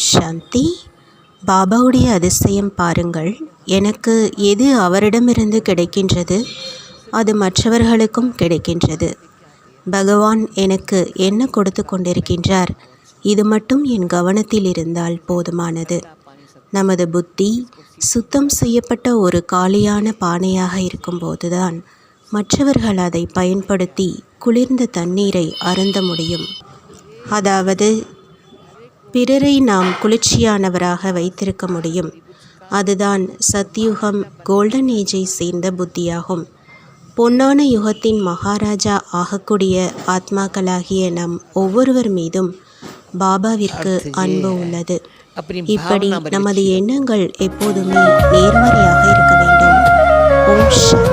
சாந்தி. பாபாவுடைய அதிசயம் பாருங்கள். எனக்கு எது அவரிடமிருந்து கிடைக்கின்றது அது மற்றவர்களுக்கும் கிடைக்கின்றது. பகவான் எனக்கு என்ன கொடுத்து கொண்டிருக்கின்றார், இது மட்டும் என் கவனத்தில் இருந்தால் போதுமானது. நமது புத்தி சுத்தம் செய்யப்பட்ட ஒரு காலியான பானையாக இருக்கும்போதுதான் மற்றவர்கள் அதை பயன்படுத்தி குளிர்ந்த தண்ணீரை அருந்த முடியும். அதாவது பிறரை நாம் குளிர்ச்சியானவராக வைத்திருக்க முடியும். அதுதான் சத்யுகம், கோல்டன் ஏஜை சேர்ந்த புத்தியாகும். பொன்னான யுகத்தின் மகாராஜா ஆகக்கூடிய ஆத்மாக்களாகிய நம் ஒவ்வொருவர் மீதும் பாபாவிற்கு அன்பு உள்ளது. இப்படி நமது எண்ணங்கள் எப்போதுமே நேர்மறையாக இருக்க வேண்டும். ஓம் சாந்தி.